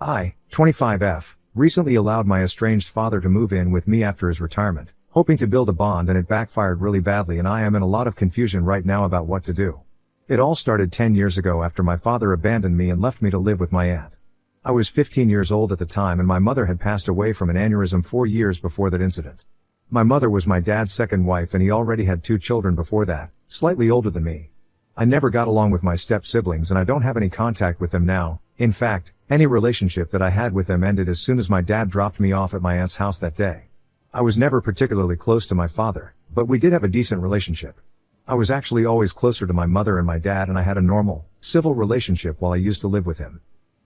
I, 25F, recently allowed my estranged father to move in with me after his retirement, hoping to build a bond, and it backfired really badly, and I am in a lot of confusion right now about what to do. It all started 10 years ago after my father abandoned me and left me to live with my aunt. I was 15 years old at the time, and my mother had passed away from an aneurysm 4 years before that incident. My mother was my dad's second wife, and he already had 2 children before that, slightly older than me. I never got along with my step-siblings, and I don't have any contact with them now. In fact, any relationship that I had with them ended as soon as my dad dropped me off at my aunt's house that day. I was never particularly close to my father, but we did have a decent relationship. I was actually always closer to my mother and my dad, and I had a normal, civil relationship while I used to live with him.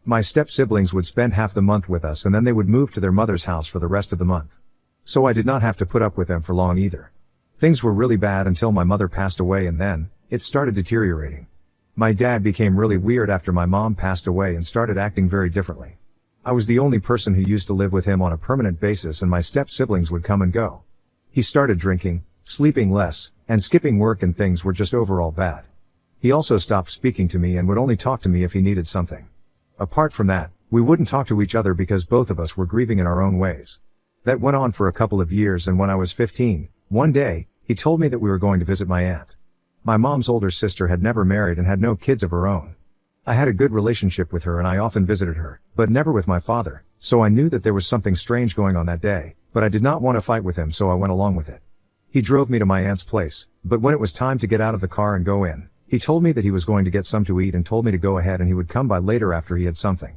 My step-siblings would spend half the month with us, and then they would move to their mother's house for the rest of the month. So I did not have to put up with them for long either. Things were really bad until my mother passed away, and then it started deteriorating. My dad became really weird after my mom passed away and started acting very differently. I was the only person who used to live with him on a permanent basis, and my step-siblings would come and go. He started drinking, sleeping less, and skipping work, and things were just overall bad. He also stopped speaking to me and would only talk to me if he needed something. Apart from that, we wouldn't talk to each other because both of us were grieving in our own ways. That went on for a couple of years, and when I was 15, one day, he told me that we were going to visit my aunt. My mom's older sister had never married and had no kids of her own. I had a good relationship with her and I often visited her, but never with my father, so I knew that there was something strange going on that day, but I did not want to fight with him, so I went along with it. He drove me to my aunt's place, but when it was time to get out of the car and go in, he told me that he was going to get some to eat and told me to go ahead and he would come by later after he had something.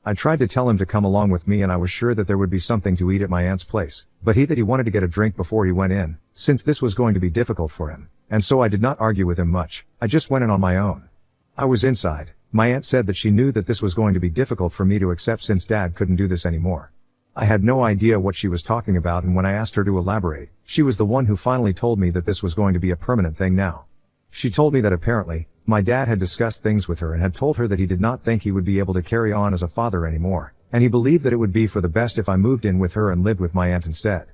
I tried to tell him to come along with me, and I was sure that there would be something to eat at my aunt's place, but he wanted to get a drink before he went in, since this was going to be difficult for him, and so I did not argue with him much. I just went in on my own. I was inside. My aunt said that she knew that this was going to be difficult for me to accept since Dad couldn't do this anymore. I had no idea what she was talking about, and when I asked her to elaborate, she was the one who finally told me that this was going to be a permanent thing now. She told me that apparently, my dad had discussed things with her and had told her that he did not think he would be able to carry on as a father anymore, and he believed that it would be for the best if I moved in with her and lived with my aunt instead.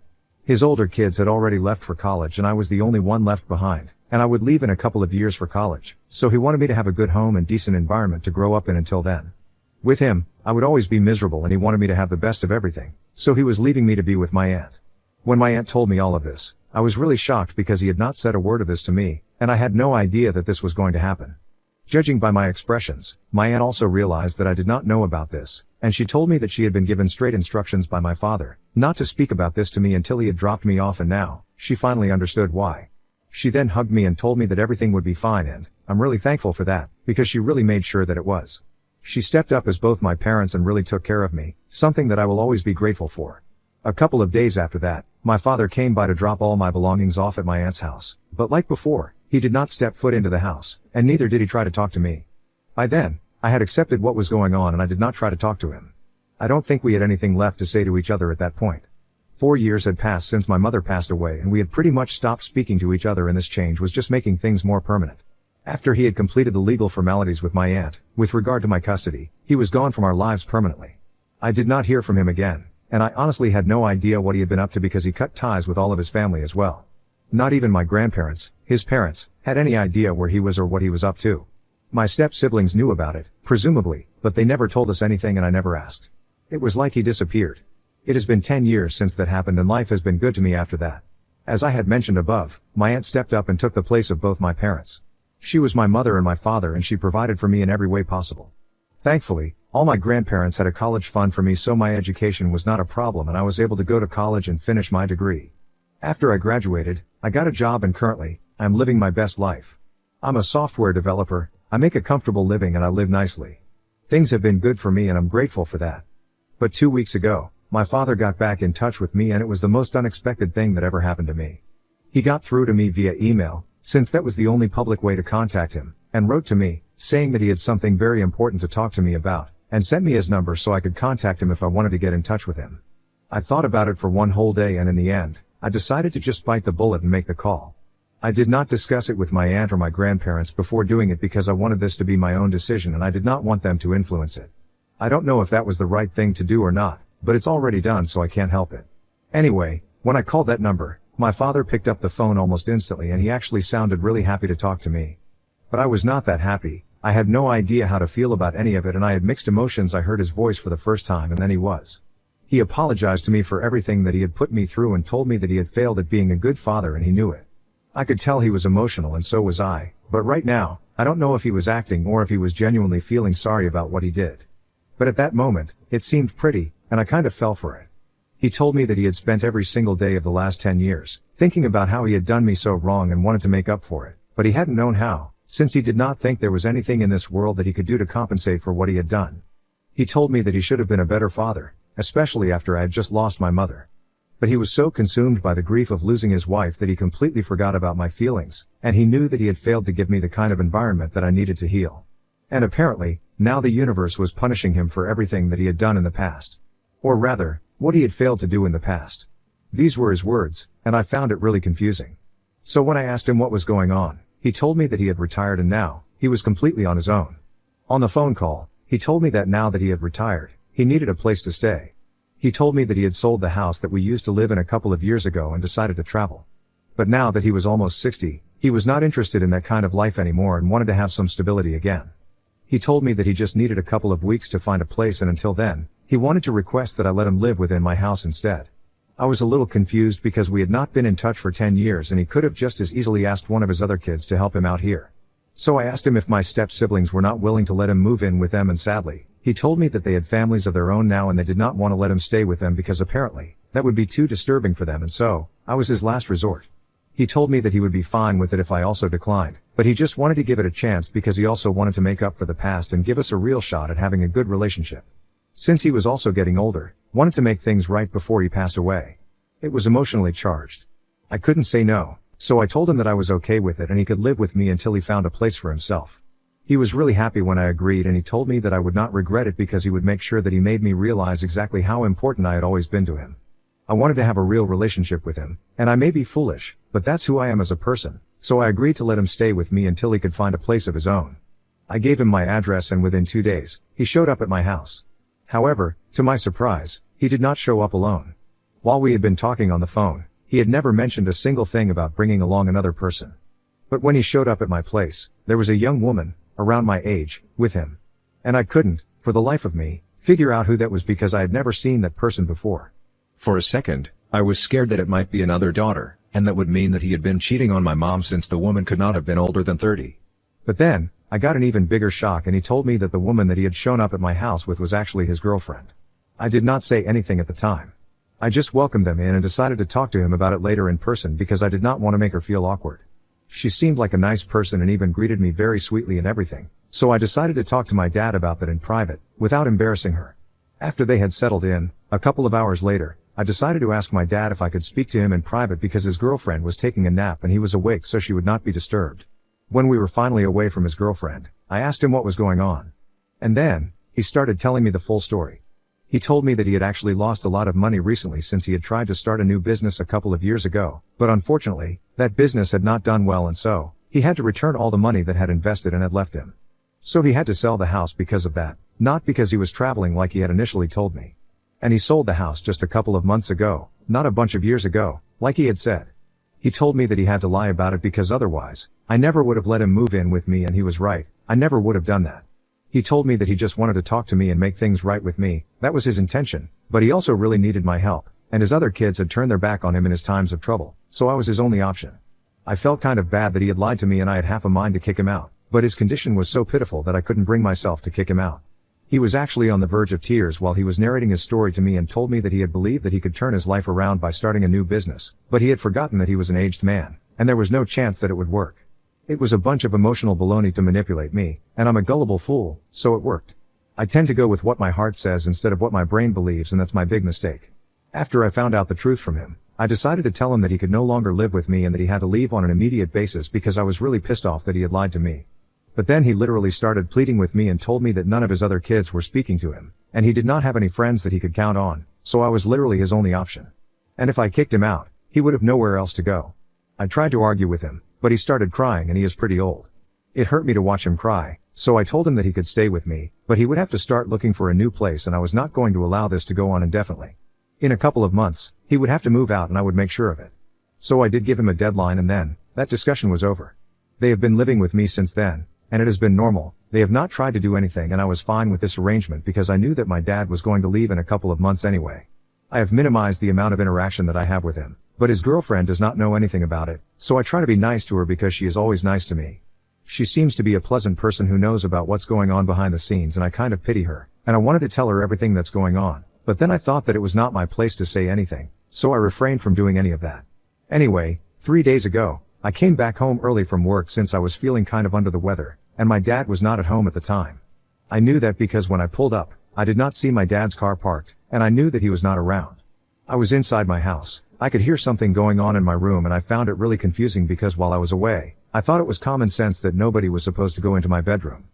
His older kids had already left for college and I was the only one left behind, and I would leave in a couple of years for college, so he wanted me to have a good home and decent environment to grow up in until then. With him, I would always be miserable, and he wanted me to have the best of everything, so he was leaving me to be with my aunt. When my aunt told me all of this, I was really shocked because he had not said a word of this to me, and I had no idea that this was going to happen. Judging by my expressions, my aunt also realized that I did not know about this, and she told me that she had been given straight instructions by my father not to speak about this to me until he had dropped me off, and now she finally understood why. She then hugged me and told me that everything would be fine, and I'm really thankful for that, because she really made sure that it was. She stepped up as both my parents and really took care of me, something that I will always be grateful for. A couple of days after that, my father came by to drop all my belongings off at my aunt's house, but like before, he did not step foot into the house, and neither did he try to talk to me. By then, I had accepted what was going on and I did not try to talk to him. I don't think we had anything left to say to each other at that point. 4 years had passed since my mother passed away, and we had pretty much stopped speaking to each other, and this change was just making things more permanent. After he had completed the legal formalities with my aunt, with regard to my custody, he was gone from our lives permanently. I did not hear from him again, and I honestly had no idea what he had been up to because he cut ties with all of his family as well. Not even my grandparents, his parents, had any idea where he was or what he was up to. My step-siblings knew about it, presumably, but they never told us anything and I never asked. It was like he disappeared. It has been 10 years since that happened, and life has been good to me after that. As I had mentioned above, my aunt stepped up and took the place of both my parents. She was my mother and my father, and she provided for me in every way possible. Thankfully, all my grandparents had a college fund for me, so my education was not a problem and I was able to go to college and finish my degree. After I graduated, I got a job and currently, I'm living my best life. I'm a software developer, I make a comfortable living and I live nicely. Things have been good for me and I'm grateful for that. But 2 weeks ago, my father got back in touch with me and it was the most unexpected thing that ever happened to me. He got through to me via email, since that was the only public way to contact him, and wrote to me, saying that he had something very important to talk to me about, and sent me his number so I could contact him if I wanted to get in touch with him. I thought about it for one whole day and in the end, I decided to just bite the bullet and make the call. I did not discuss it with my aunt or my grandparents before doing it because I wanted this to be my own decision and I did not want them to influence it. I don't know if that was the right thing to do or not, but it's already done so I can't help it. Anyway, when I called that number, my father picked up the phone almost instantly and he actually sounded really happy to talk to me. But I was not that happy. I had no idea how to feel about any of it, and I had mixed emotions. I heard his voice for the first time, and then he apologized to me for everything that he had put me through and told me that he had failed at being a good father and he knew it. I could tell he was emotional, and so was I, but right now, I don't know if he was acting or if he was genuinely feeling sorry about what he did. But at that moment, it seemed pretty, and I kind of fell for it. He told me that he had spent every single day of the last 10 years, thinking about how he had done me so wrong and wanted to make up for it, but he hadn't known how, since he did not think there was anything in this world that he could do to compensate for what he had done. He told me that he should have been a better father, especially after I had just lost my mother. But he was so consumed by the grief of losing his wife that he completely forgot about my feelings, and he knew that he had failed to give me the kind of environment that I needed to heal. And apparently, now the universe was punishing him for everything that he had done in the past. Or rather, what he had failed to do in the past. These were his words, and I found it really confusing. So when I asked him what was going on, he told me that he had retired and now, he was completely on his own. On the phone call, he told me that now that he had retired, he needed a place to stay. He told me that he had sold the house that we used to live in a couple of years ago and decided to travel. But now that he was almost 60, he was not interested in that kind of life anymore and wanted to have some stability again. He told me that he just needed a couple of weeks to find a place, and until then, he wanted to request that I let him live within my house instead. I was a little confused because we had not been in touch for 10 years and he could have just as easily asked one of his other kids to help him out here. So I asked him if my step-siblings were not willing to let him move in with them, and sadly, he told me that they had families of their own now and they did not want to let him stay with them because apparently, that would be too disturbing for them, and so, I was his last resort. He told me that he would be fine with it if I also declined, but he just wanted to give it a chance because he also wanted to make up for the past and give us a real shot at having a good relationship. Since he was also getting older, wanted to make things right before he passed away. It was emotionally charged. I couldn't say no, so I told him that I was okay with it and he could live with me until he found a place for himself. He was really happy when I agreed, and he told me that I would not regret it because he would make sure that he made me realize exactly how important I had always been to him. I wanted to have a real relationship with him, and I may be foolish, but that's who I am as a person, so I agreed to let him stay with me until he could find a place of his own. I gave him my address and within 2 days, he showed up at my house. However, to my surprise, he did not show up alone. While we had been talking on the phone, he had never mentioned a single thing about bringing along another person. But when he showed up at my place, there was a young woman, around my age, with him. And I couldn't, for the life of me, figure out who that was because I had never seen that person before. For a second, I was scared that it might be another daughter, and that would mean that he had been cheating on my mom since the woman could not have been older than 30. But then, I got an even bigger shock and he told me that the woman that he had shown up at my house with was actually his girlfriend. I did not say anything at the time. I just welcomed them in and decided to talk to him about it later in person because I did not want to make her feel awkward. She seemed like a nice person and even greeted me very sweetly and everything, so I decided to talk to my dad about that in private, without embarrassing her. After they had settled in, a couple of hours later, I decided to ask my dad if I could speak to him in private because his girlfriend was taking a nap and he was awake so she would not be disturbed. When we were finally away from his girlfriend, I asked him what was going on. And then, he started telling me the full story. He told me that he had actually lost a lot of money recently since he had tried to start a new business a couple of years ago, but unfortunately, that business had not done well and so, he had to return all the money that had invested and had left him. So he had to sell the house because of that, not because he was traveling like he had initially told me. And he sold the house just a couple of months ago, not a bunch of years ago, like he had said. He told me that he had to lie about it because otherwise, I never would have let him move in with me, and he was right, I never would have done that. He told me that he just wanted to talk to me and make things right with me, that was his intention, but he also really needed my help, and his other kids had turned their back on him in his times of trouble, so I was his only option. I felt kind of bad that he had lied to me and I had half a mind to kick him out, but his condition was so pitiful that I couldn't bring myself to kick him out. He was actually on the verge of tears while he was narrating his story to me and told me that he had believed that he could turn his life around by starting a new business, but he had forgotten that he was an aged man, and there was no chance that it would work. It was a bunch of emotional baloney to manipulate me, and I'm a gullible fool, so it worked. I tend to go with what my heart says instead of what my brain believes, and that's my big mistake. After I found out the truth from him, I decided to tell him that he could no longer live with me and that he had to leave on an immediate basis because I was really pissed off that he had lied to me. But then he literally started pleading with me and told me that none of his other kids were speaking to him, and he did not have any friends that he could count on, so I was literally his only option. And if I kicked him out, he would have nowhere else to go. I tried to argue with him, but he started crying and he is pretty old. It hurt me to watch him cry, so I told him that he could stay with me, but he would have to start looking for a new place and I was not going to allow this to go on indefinitely. In a couple of months, he would have to move out and I would make sure of it. So I did give him a deadline and then, that discussion was over. They have been living with me since then, and it has been normal. They have not tried to do anything, and I was fine with this arrangement because I knew that my dad was going to leave in a couple of months anyway. I have minimized the amount of interaction that I have with him, but his girlfriend does not know anything about it, so I try to be nice to her because she is always nice to me. She seems to be a pleasant person who knows about what's going on behind the scenes, and I kind of pity her, and I wanted to tell her everything that's going on, but then I thought that it was not my place to say anything, so I refrained from doing any of that. Anyway, 3 days ago, I came back home early from work since I was feeling kind of under the weather, and my dad was not at home at the time. I knew that because when I pulled up, I did not see my dad's car parked, and I knew that he was not around. I was inside my house. I could hear something going on in my room, and I found it really confusing because while I was away, I thought it was common sense that nobody was supposed to go into my bedroom.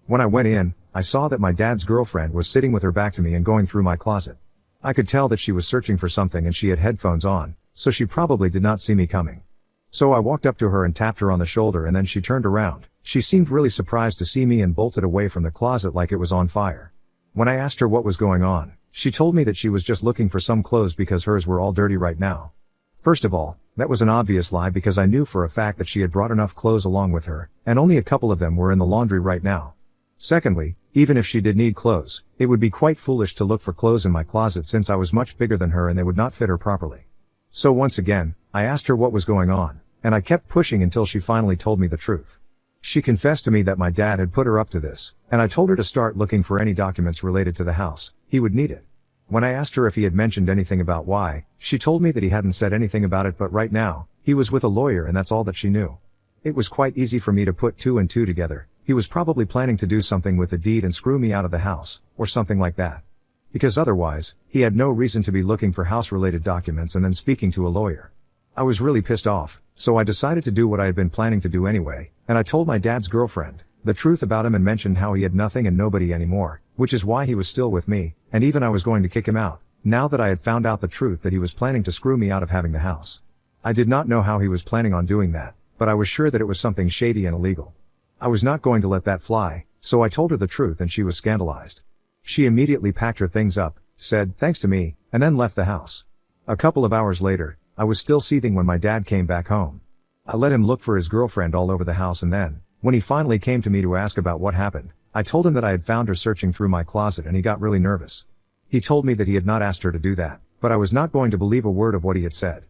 When I went in, I saw that my dad's girlfriend was sitting with her back to me and going through my closet. I could tell that she was searching for something, and she had headphones on, so she probably did not see me coming. So I walked up to her and tapped her on the shoulder, and then she turned around. She seemed really surprised to see me and bolted away from the closet like it was on fire. When I asked her what was going on, she told me that she was just looking for some clothes because hers were all dirty right now. First of all, that was an obvious lie because I knew for a fact that she had brought enough clothes along with her, and only a couple of them were in the laundry right now. Secondly, even if she did need clothes, it would be quite foolish to look for clothes in my closet since I was much bigger than her and they would not fit her properly. So once again, I asked her what was going on, and I kept pushing until she finally told me the truth. She confessed to me that my dad had put her up to this, and I told her to start looking for any documents related to the house. He would need it. When I asked her if he had mentioned anything about why, she told me that he hadn't said anything about it, but right now, he was with a lawyer and that's all that she knew. It was quite easy for me to put two and two together. He was probably planning to do something with the deed and screw me out of the house, or something like that. Because otherwise, he had no reason to be looking for house-related documents and then speaking to a lawyer. I was really pissed off, so I decided to do what I had been planning to do anyway, and I told my dad's girlfriend the truth about him and mentioned how he had nothing and nobody anymore, which is why he was still with me, and even I was going to kick him out, now that I had found out the truth that he was planning to screw me out of having the house. I did not know how he was planning on doing that, but I was sure that it was something shady and illegal. I was not going to let that fly, so I told her the truth and she was scandalized. She immediately packed her things up, said thanks to me, and then left the house. A couple of hours later, I was still seething when my dad came back home. I let him look for his girlfriend all over the house, and then, when he finally came to me to ask about what happened, I told him that I had found her searching through my closet and he got really nervous. He told me that he had not asked her to do that, but I was not going to believe a word of what he had said.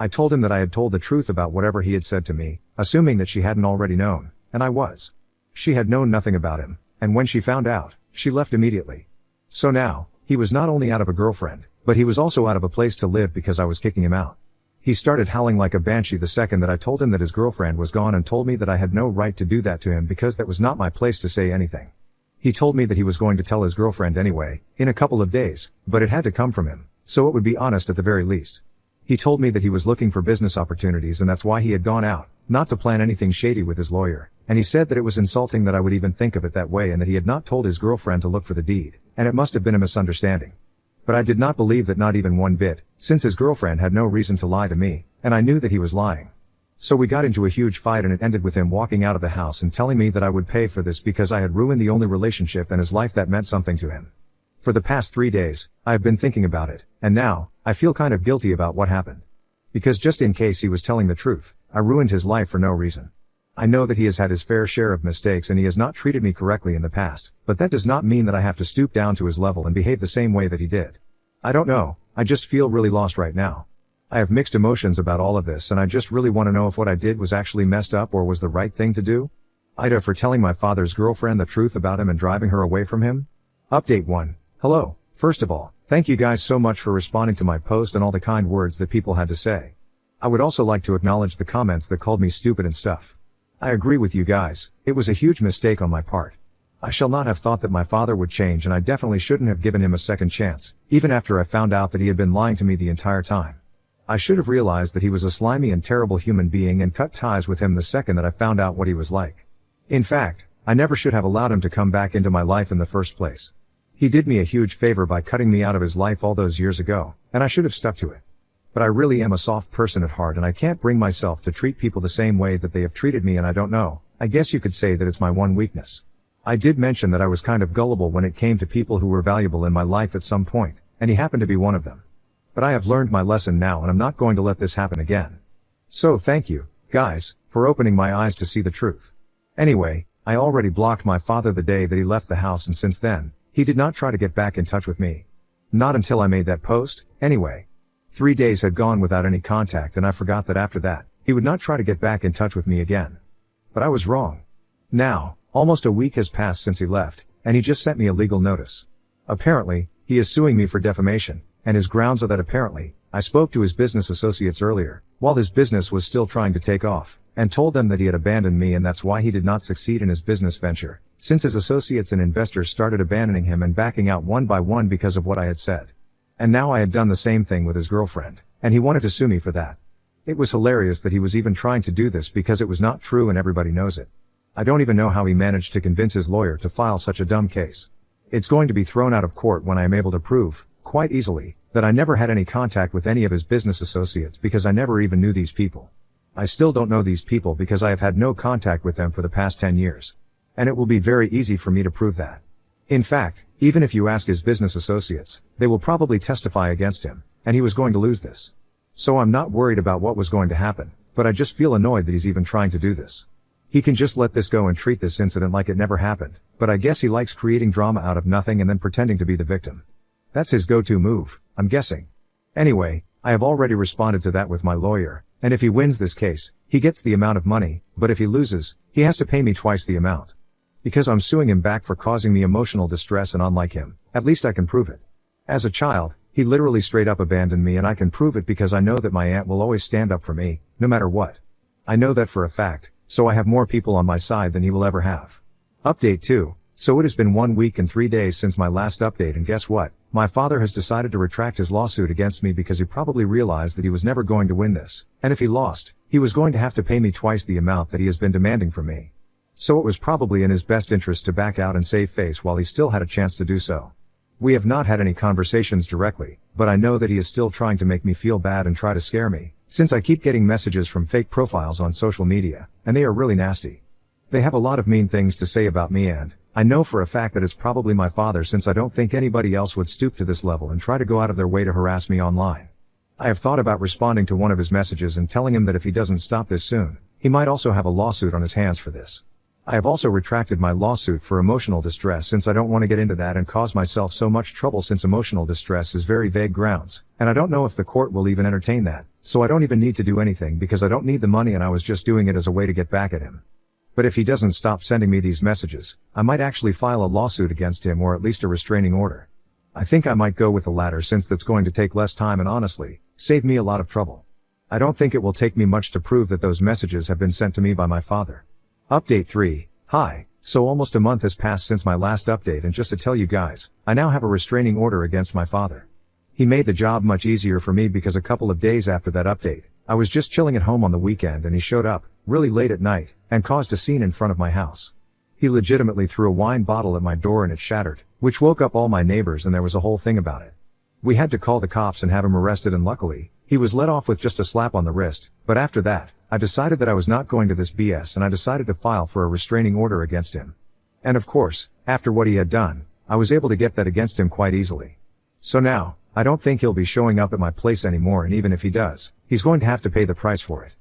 I told him that I had told the truth about whatever he had said to me, assuming that she hadn't already known, and I was. She had known nothing about him, and when she found out, she left immediately. So now, he was not only out of a girlfriend, but he was also out of a place to live because I was kicking him out. He started howling like a banshee the second that I told him that his girlfriend was gone and told me that I had no right to do that to him because that was not my place to say anything. He told me that he was going to tell his girlfriend anyway, in a couple of days, but it had to come from him, so it would be honest at the very least. He told me that he was looking for business opportunities and that's why he had gone out, not to plan anything shady with his lawyer, and he said that it was insulting that I would even think of it that way and that he had not told his girlfriend to look for the deed, and it must have been a misunderstanding. But I did not believe that, not even one bit, since his girlfriend had no reason to lie to me, and I knew that he was lying. So we got into a huge fight and it ended with him walking out of the house and telling me that I would pay for this because I had ruined the only relationship in his life that meant something to him. For the past 3 days, I have been thinking about it, and now, I feel kind of guilty about what happened. Because just in case he was telling the truth, I ruined his life for no reason. I know that he has had his fair share of mistakes and he has not treated me correctly in the past, but that does not mean that I have to stoop down to his level and behave the same way that he did. I don't know, I just feel really lost right now. I have mixed emotions about all of this and I just really want to know if what I did was actually messed up or was the right thing to do. Ida for telling my father's girlfriend the truth about him and driving her away from him. Update 1. Hello. First of all, thank you guys so much for responding to my post and all the kind words that people had to say. I would also like to acknowledge the comments that called me stupid and stuff. I agree with you guys, it was a huge mistake on my part. I shall not have thought that my father would change and I definitely shouldn't have given him a second chance, even after I found out that he had been lying to me the entire time. I should have realized that he was a slimy and terrible human being and cut ties with him the second that I found out what he was like. In fact, I never should have allowed him to come back into my life in the first place. He did me a huge favor by cutting me out of his life all those years ago, and I should have stuck to it. But I really am a soft person at heart and I can't bring myself to treat people the same way that they have treated me, and I don't know, I guess you could say that it's my one weakness. I did mention that I was kind of gullible when it came to people who were valuable in my life at some point, and he happened to be one of them. But I have learned my lesson now and I'm not going to let this happen again. So thank you, guys, for opening my eyes to see the truth. Anyway, I already blocked my father the day that he left the house, and since then, he did not try to get back in touch with me. Not until I made that post, anyway. 3 days had gone without any contact, and I forgot that after that, he would not try to get back in touch with me again. But I was wrong. Now, almost a week has passed since he left, and he just sent me a legal notice. Apparently, he is suing me for defamation, and his grounds are that apparently, I spoke to his business associates earlier, while his business was still trying to take off, and told them that he had abandoned me, and that's why he did not succeed in his business venture, since his associates and investors started abandoning him and backing out one by one because of what I had said. And now I had done the same thing with his girlfriend, and he wanted to sue me for that. It was hilarious that he was even trying to do this because it was not true and everybody knows it. I don't even know how he managed to convince his lawyer to file such a dumb case. It's going to be thrown out of court when I am able to prove, quite easily, that I never had any contact with any of his business associates because I never even knew these people. I still don't know these people because I have had no contact with them for the past 10 years. And it will be very easy for me to prove that. In fact, even if you ask his business associates, they will probably testify against him, and he was going to lose this. So I'm not worried about what was going to happen, but I just feel annoyed that he's even trying to do this. He can just let this go and treat this incident like it never happened, but I guess he likes creating drama out of nothing and then pretending to be the victim. That's his go-to move, I'm guessing. Anyway, I have already responded to that with my lawyer, and if he wins this case, he gets the amount of money, but if he loses, he has to pay me twice the amount. Because I'm suing him back for causing me emotional distress, and unlike him, at least I can prove it. As a child, he literally straight up abandoned me, and I can prove it because I know that my aunt will always stand up for me, no matter what. I know that for a fact, so I have more people on my side than he will ever have. Update 2. So it has been 1 week and 3 days since my last update, and guess what? My father has decided to retract his lawsuit against me because he probably realized that he was never going to win this, and if he lost, he was going to have to pay me twice the amount that he has been demanding from me. So it was probably in his best interest to back out and save face while he still had a chance to do so. We have not had any conversations directly, but I know that he is still trying to make me feel bad and try to scare me, since I keep getting messages from fake profiles on social media, and they are really nasty. They have a lot of mean things to say about me, and I know for a fact that it's probably my father, since I don't think anybody else would stoop to this level and try to go out of their way to harass me online. I have thought about responding to one of his messages and telling him that if he doesn't stop this soon, he might also have a lawsuit on his hands for this. I have also retracted my lawsuit for emotional distress, since I don't want to get into that and cause myself so much trouble, since emotional distress is very vague grounds, and I don't know if the court will even entertain that, so I don't even need to do anything because I don't need the money and I was just doing it as a way to get back at him. But if he doesn't stop sending me these messages, I might actually file a lawsuit against him, or at least a restraining order. I think I might go with the latter, since that's going to take less time and honestly, save me a lot of trouble. I don't think it will take me much to prove that those messages have been sent to me by my father. Update 3. Hi. So almost a month has passed since my last update, and just to tell you guys, I now have a restraining order against my father. He made the job much easier for me because a couple of days after that update, I was just chilling at home on the weekend and he showed up, really late at night, and caused a scene in front of my house. He legitimately threw a wine bottle at my door and it shattered, which woke up all my neighbors, and there was a whole thing about it. We had to call the cops and have him arrested, and luckily, he was let off with just a slap on the wrist, but after that, I decided that I was not going to this BS, and I decided to file for a restraining order against him. And of course, after what he had done, I was able to get that against him quite easily. So now, I don't think he'll be showing up at my place anymore, and even if he does, he's going to have to pay the price for it.